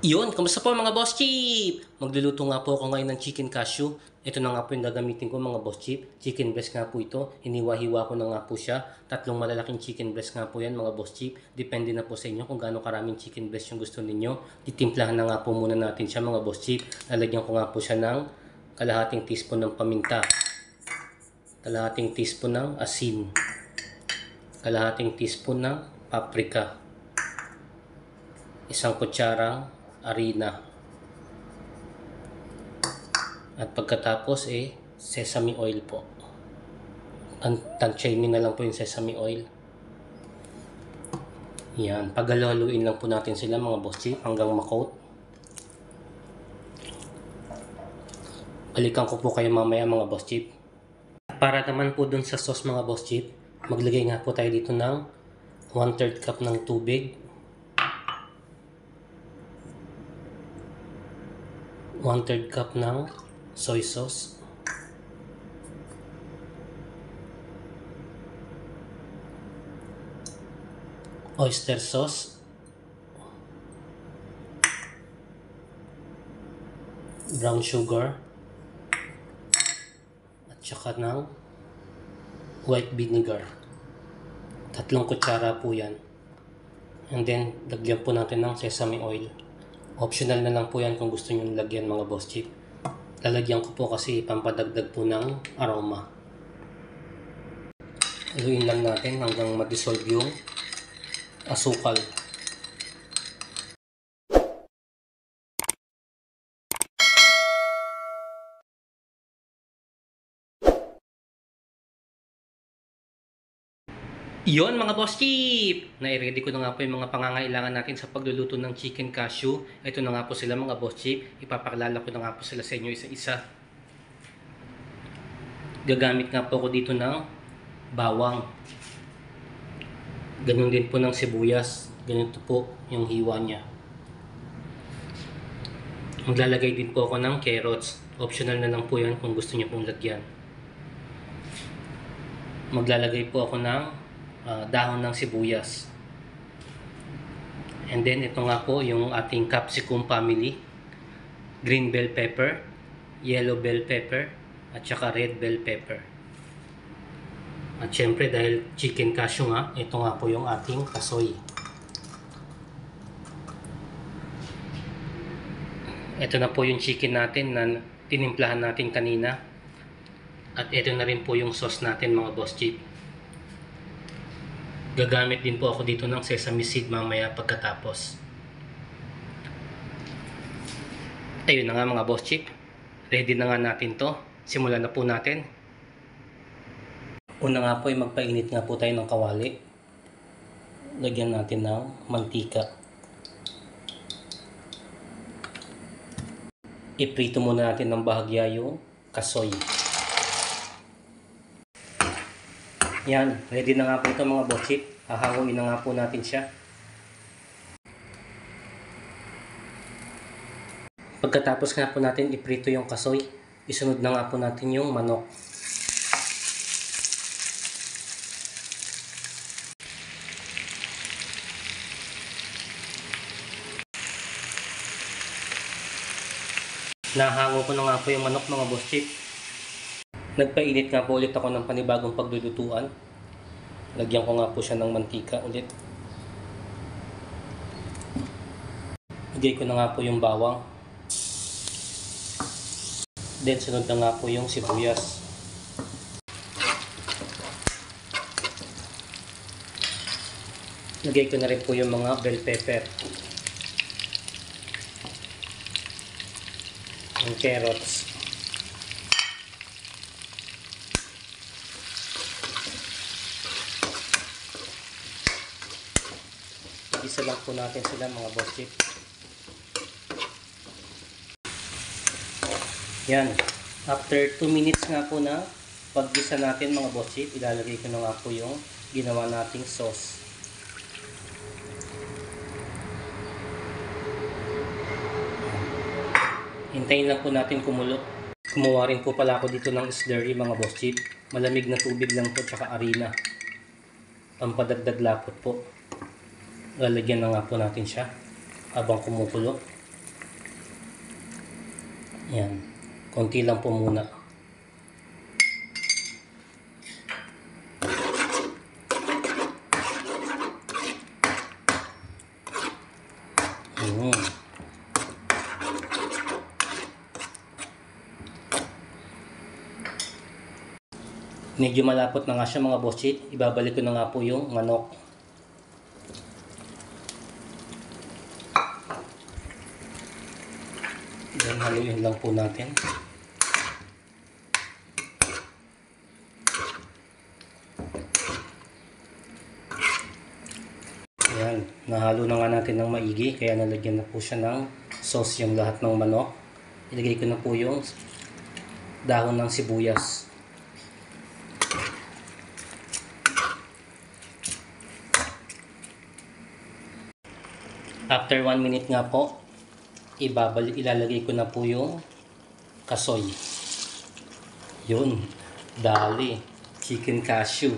Iyon, kamusta po mga boss chip? Magluluto nga po ako ngayon ng chicken cashew. Ito na nga po yung gagamitin ko mga boss chip. Chicken breast nga po ito. Hiniwa-hiwa ko na nga po siya. 3 malalaking chicken breast nga po yan mga boss chip. Depende na po sa inyo kung gaano karaming chicken breast yung gusto ninyo. Titimplahan na nga po muna natin siya mga boss chip. Lalagyan ko nga po siya ng kalahating teaspoon ng paminta. Kalahating teaspoon ng asin. Kalahating teaspoon ng paprika. Isang kutsarang harina. At pagkatapos sesame oil po. Tansyahin na lang po yung sesame oil. Yan, paghaluin lang po natin sila mga boss chip hanggang ma-coat. Balikan ko po kayo mamaya mga boss chip. Para naman po dun sa sauce mga boss chip, maglagay nga po tayo dito ng 1/3 cup ng tubig. 1/3 cup ng soy sauce. Oyster sauce. Brown sugar. At saka ng white vinegar. 3 kutsara po yan. And then, lagyan po natin ng sesame oil. Optional na lang po yan kung gusto nyo lagyan mga boss chip. Lalagyan ko po kasi pampadagdag po ng aroma. Haluin lang natin hanggang ma-dissolve yung asukal. Iyon mga boss chip! Na-ready ko na nga po yung mga pangangailangan natin sa pagluluto ng chicken cashew. Ito na nga po sila mga boss chip. Ipapakilala ko na nga po sila sa inyo isa-isa. Gagamit nga po ako dito ng bawang. Ganun din po ng sibuyas. Ganito po yung hiwa niya. Maglalagay din po ako ng carrots. Optional na lang po yan kung gusto niyo pong lagyan. Maglalagay po ako ng dahon ng sibuyas. And then ito nga po yung ating capsicum family. Green bell pepper, yellow bell pepper, at saka red bell pepper. At syempre dahil chicken cashew nga, ito nga po yung ating kasoy. Ito na po yung chicken natin na tinimplahan natin kanina. At ito na rin po yung sauce natin mga boss chip. Gagamit din po ako dito ng sesame seed mamaya pagkatapos. Ayun na nga mga boss chip. Ready na nga natin to. Simulan na po natin. Una nga po ay magpainit nga po tayo ng kawali. Lagyan natin ng mantika. Iprito muna natin ng bahagya yung kasoy. Yan, ready na nga po ito mga boss chip. Hahanguin na nga po natin siya. Pagkatapos nga po natin iprito yung kasoy, isunod na nga po natin yung manok. Nahango ko na nga po yung manok mga boss chip. Nagpainit nga po ulit ako ng panibagong paglulutuan. Lagyan ko nga po siya ng mantika ulit. Lagay ko na nga po yung bawang. Then sunod na nga po yung sibuyas. Lagay ko na rin po yung mga bell pepper. Yung carrots. Isa lang po natin sila mga boss chip. Yan. After 2 minutes nga po na paggisa natin mga boss chip, ilalagay ko na nga po yung ginawa nating sauce. Hintayin lang po natin kumulo. Kumuha rin po pala ako dito ng slurry mga boss chip. Malamig na tubig lang po tsaka harina. Pampadagdag lapot po. Lalagyan na nga po natin siya habang kumukulo. Yan. Konti lang po muna. Medyo malapot na nga siya mga boss chip. Ibabalik ko na nga po yung manok. Yan, haluin lang po natin. Yan, nahalo na nga natin ng maigi. Kaya nalagyan na po siya ng sauce yung lahat ng manok. Ilagay ko na po yung dahon ng sibuyas. After 1 minute nga po, ilalagay ko na po yung kasoy. Yun, dali, chicken cashew.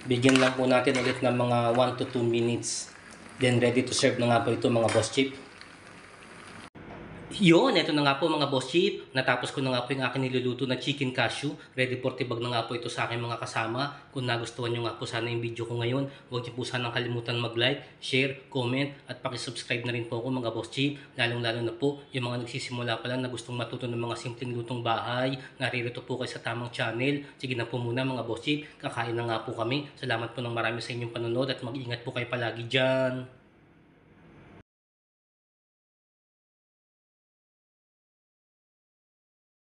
Bigyan lang po natin ulit ng mga 1 to 2 minutes. Then ready to serve na nga po ito mga boss chip. Yun, eto na nga po mga boss chip. Natapos ko na nga po yung aking niluluto na chicken cashew. Ready for tibag na nga po ito sa aking mga kasama. Kung nagustuhan nyo nga po sana yung video ko ngayon, huwag nyo po sanang kalimutan mag-like, share, comment, at pakisubscribe na rin po ako mga boss chip. Lalong-lalo na po yung mga nagsisimula pa lang na gustong matuto ng mga simpleng lutong bahay. Naririto po kayo sa tamang channel. Sige na po muna mga boss chip. Kakain na nga po kami. Salamat po ng marami sa inyong panonood at mag-ingat po kayo palagi dyan.